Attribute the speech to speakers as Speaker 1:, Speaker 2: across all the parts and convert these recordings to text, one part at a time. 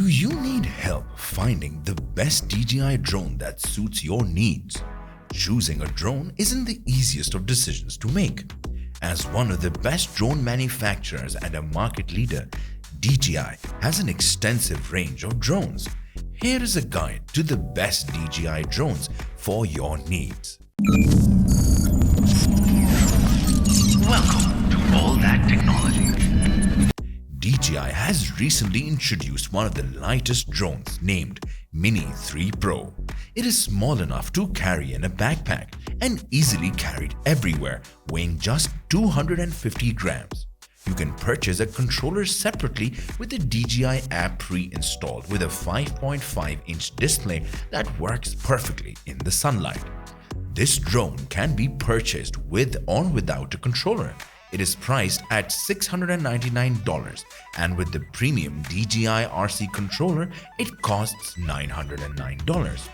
Speaker 1: Do you need help finding the best DJI drone that suits your needs? Choosing a drone isn't the easiest of decisions to make. As one of the best drone manufacturers and a market leader, DJI has an extensive range of drones. Here is a guide to the best DJI drones for your needs.
Speaker 2: Welcome to All That Technology.
Speaker 1: DJI has recently introduced one of the lightest drones named Mini 3 Pro. It is small enough to carry in a backpack and easily carried everywhere, weighing just 250 grams. You can purchase a controller separately with the DJI app pre-installed with a 5.5-inch display that works perfectly in the sunlight. This drone can be purchased with or without a controller. It is priced at $699, and with the premium DJI RC controller, it costs $909.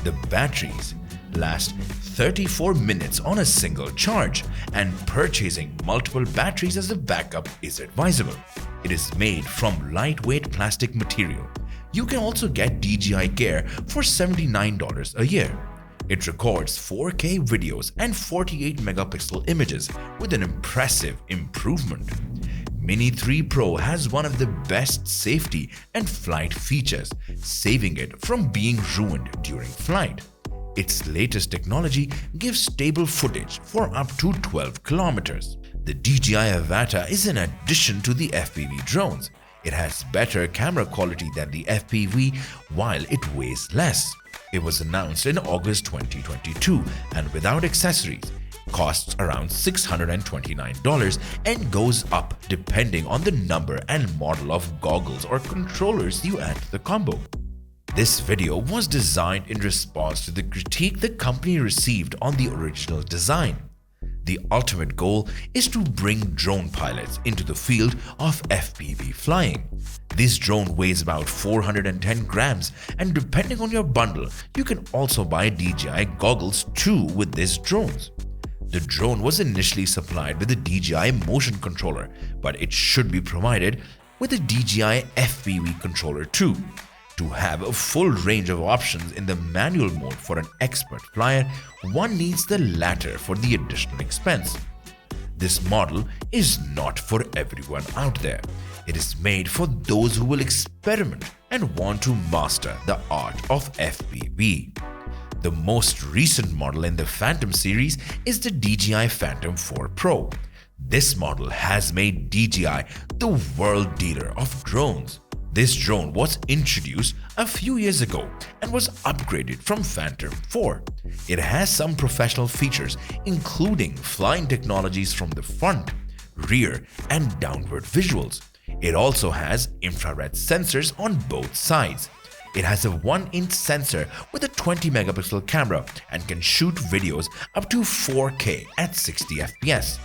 Speaker 1: The batteries last 34 minutes on a single charge, and purchasing multiple batteries as a backup is advisable. It is made from lightweight plastic material. You can also get DJI Air for $79 a year. It records 4K videos and 48 megapixel images with an impressive improvement. Mini 3 Pro has one of the best safety and flight features, saving it from being ruined during flight. Its latest technology gives stable footage for up to 12 kilometers. The DJI Avata is an addition to the FPV drones. It has better camera quality than the FPV while it weighs less. It was announced in August 2022 and without accessories costs around $629 and goes up depending on the number and model of goggles or controllers you add to the combo. This video was designed in response to the critique the company received on the original design. The ultimate goal is to bring drone pilots into the field of FPV flying. This drone weighs about 410 grams, and depending on your bundle, you can also buy DJI goggles too with these drones. The drone was initially supplied with a DJI motion controller, but it should be provided with a DJI FPV controller too. To have a full range of options in the manual mode for an expert flyer, one needs the latter for the additional expense. This model is not for everyone out there. It is made for those who will experiment and want to master the art of FPV. The most recent model in the Phantom series is the DJI Phantom 4 Pro. This model has made DJI the world dealer of drones. This drone was introduced a few years ago and was upgraded from Phantom 4. It has some professional features including flying technologies from the front, rear, and downward visuals. It also has infrared sensors on both sides. It has a 1-inch sensor with a 20 megapixel camera and can shoot videos up to 4K at 60 FPS.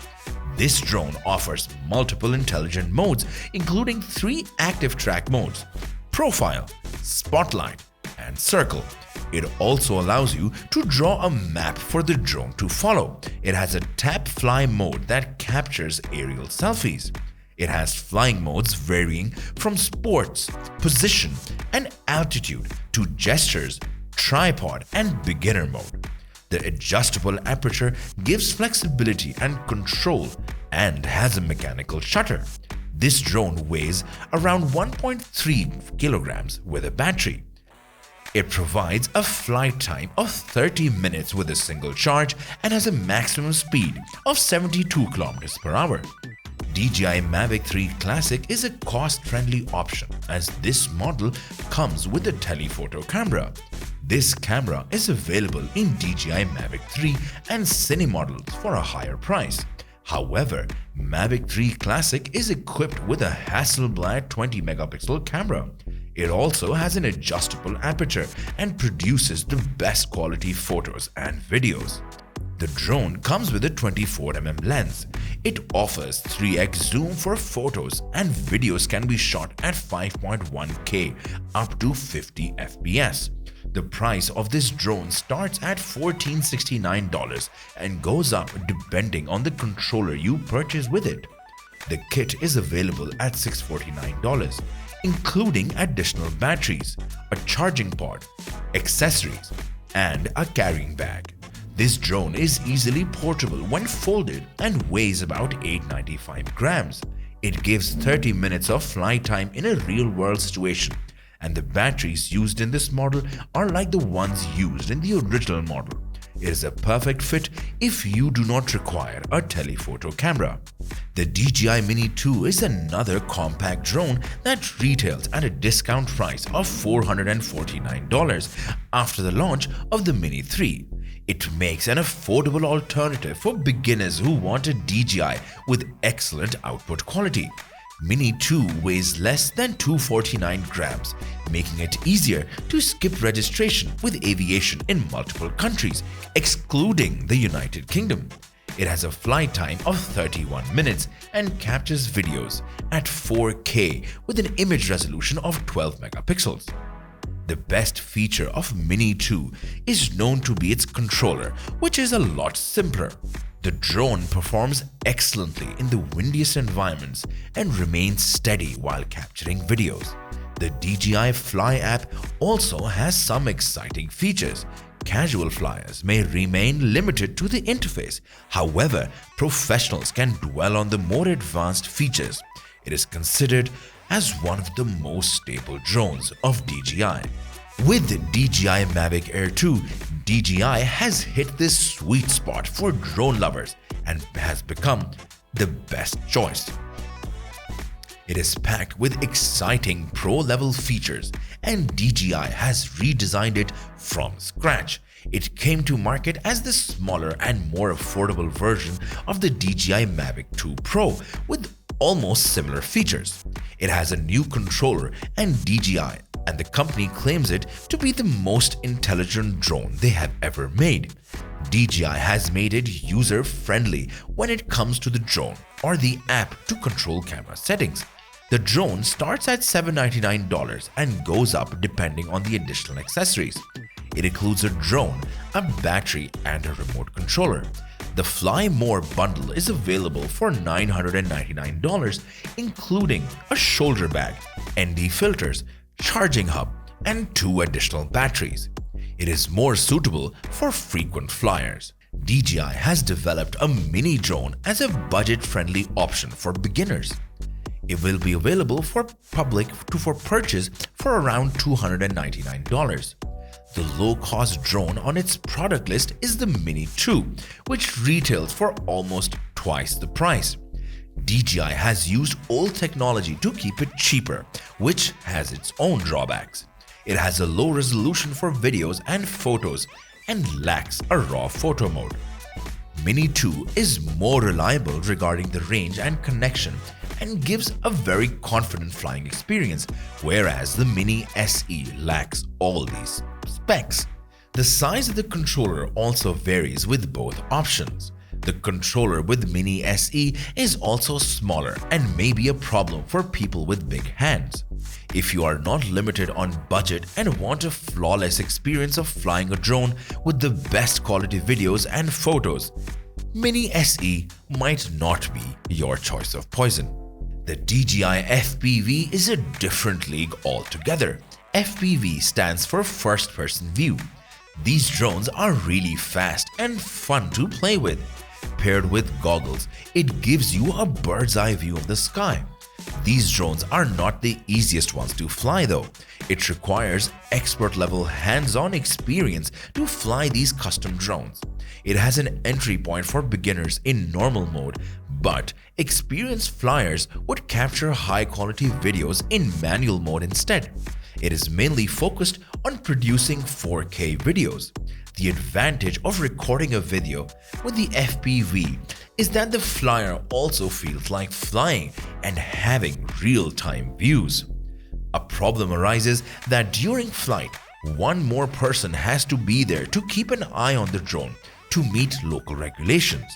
Speaker 1: This drone offers multiple intelligent modes, including 3 active track modes: Profile, Spotlight, and Circle. It also allows you to draw a map for the drone to follow. It has a tap fly mode that captures aerial selfies. It has flying modes varying from sports, position, and altitude to gestures, tripod, and beginner mode. The adjustable aperture gives flexibility and control and has a mechanical shutter. This drone weighs around 1.3 kilograms with a battery. It provides a flight time of 30 minutes with a single charge and has a maximum speed of 72 kilometers per hour. DJI Mavic 3 Classic is a cost-friendly option as this model comes with a telephoto camera. This camera is available in DJI Mavic 3 and Cine models for a higher price. However, Mavic 3 Classic is equipped with a Hasselblad 20 megapixel camera. It also has an adjustable aperture and produces the best quality photos and videos. The drone comes with a 24mm lens. It offers 3x zoom for photos, and videos can be shot at 5.1K up to 50 FPS. The price of this drone starts at $1,469 and goes up depending on the controller you purchase with it. The kit is available at $649. including additional batteries, a charging port, accessories, and a carrying bag. This drone is easily portable when folded and weighs about 895 grams. It gives 30 minutes of flight time in a real-world situation, and the batteries used in this model are like the ones used in the original model. It is a perfect fit if you do not require a telephoto camera. The DJI Mini 2 is another compact drone that retails at a discount price of $449 after the launch of the Mini 3. It makes an affordable alternative for beginners who want a DJI with excellent output quality. Mini 2 weighs less than 249 grams, making it easier to skip registration with aviation in multiple countries, excluding the United Kingdom. It has a flight time of 31 minutes and captures videos at 4K with an image resolution of 12 megapixels. The best feature of Mini 2 is known to be its controller, which is a lot simpler. The drone performs excellently in the windiest environments and remains steady while capturing videos. The DJI Fly app also has some exciting features. Casual flyers may remain limited to the interface. However, professionals can dwell on the more advanced features. It is considered as one of the most stable drones of DJI. With the DJI Mavic Air 2, DJI has hit this sweet spot for drone lovers and has become the best choice. It is packed with exciting pro-level features, and DJI has redesigned it from scratch. It came to market as the smaller and more affordable version of the DJI Mavic 2 Pro with almost similar features. It has a new controller and DJI and the company claims it to be the most intelligent drone they have ever made. DJI has made it user-friendly when it comes to the drone or the app to control camera settings. The drone starts at $799 and goes up depending on the additional accessories. It includes a drone, a battery, and a remote controller. The Fly More bundle is available for $999, including a shoulder bag, ND filters, charging hub, and 2 additional batteries. It is more suitable for frequent flyers. DJI has developed a mini drone as a budget-friendly option for beginners. It will be available for purchase for around $299. The low-cost drone on its product list is the Mini 2, which retails for almost twice the price. DJI has used old technology to keep it cheaper, which has its own drawbacks. It has a low resolution for videos and photos and lacks a RAW photo mode. Mini 2 is more reliable regarding the range and connection and gives a very confident flying experience, whereas the Mini SE lacks all these specs. The size of the controller also varies with both options. The controller with Mini SE is also smaller and may be a problem for people with big hands. If you are not limited on budget and want a flawless experience of flying a drone with the best quality videos and photos, Mini SE might not be your choice of poison. The DJI FPV is a different league altogether. FPV stands for First Person View. These drones are really fast and fun to play with. Paired with goggles, it gives you a bird's eye view of the sky. These drones are not the easiest ones to fly though. It requires expert-level hands-on experience to fly these custom drones. It has an entry point for beginners in normal mode, but experienced flyers would capture high-quality videos in manual mode instead. It is mainly focused on producing 4K videos. The advantage of recording a video with the FPV is that the flyer also feels like flying and having real-time views. A problem arises that during flight, one more person has to be there to keep an eye on the drone to meet local regulations.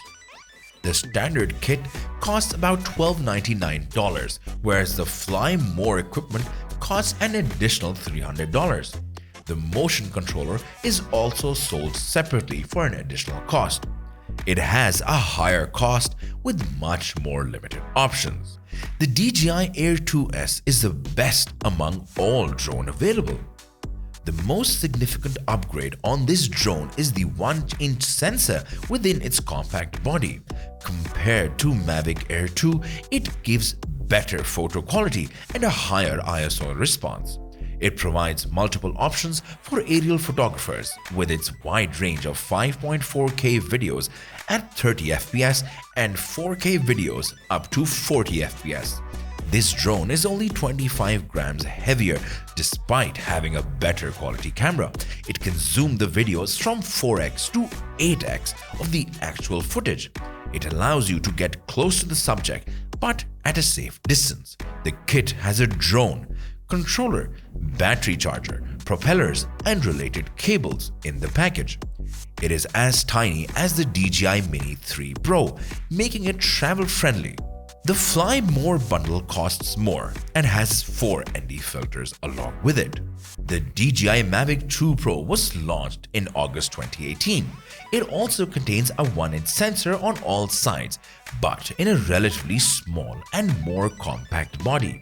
Speaker 1: The standard kit costs about $1299, whereas the Fly More equipment costs an additional $300. The motion controller is also sold separately for an additional cost. It has a higher cost with much more limited options. The DJI Air 2S is the best among all drone available. The most significant upgrade on this drone is the 1-inch sensor within its compact body. Compared to Mavic Air 2, it gives better photo quality and a higher ISO response. It provides multiple options for aerial photographers with its wide range of 5.4K videos at 30 fps and 4K videos up to 40 fps. This drone is only 25 grams heavier despite having a better quality camera. It can zoom the videos from 4x to 8x of the actual footage. It allows you to get close to the subject but at a safe distance. The kit has a drone, controller, battery charger, propellers, and related cables in the package. It is as tiny as the DJI Mini 3 Pro, making it travel-friendly. The Fly More bundle costs more and has 4 ND filters along with it. The DJI Mavic 2 Pro was launched in August 2018. It also contains a 1-inch sensor on all sides, but in a relatively small and more compact body.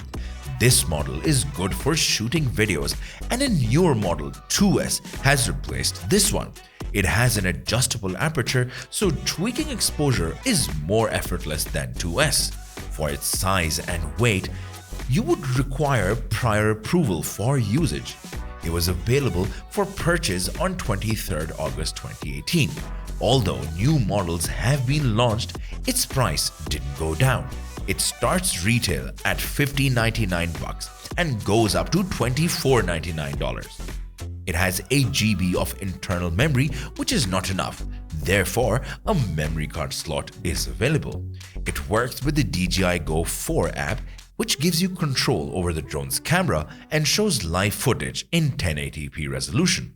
Speaker 1: This model is good for shooting videos, and a newer model 2S has replaced this one. It has an adjustable aperture, so tweaking exposure is more effortless than 2S. For its size and weight, you would require prior approval for usage. It was available for purchase on 23rd August 2018. Although new models have been launched, its price didn't go down. It starts retail at $50.99 and goes up to $24.99. It has 8 GB of internal memory, which is not enough. Therefore, a memory card slot is available. It works with the DJI Go 4 app, which gives you control over the drone's camera and shows live footage in 1080p resolution.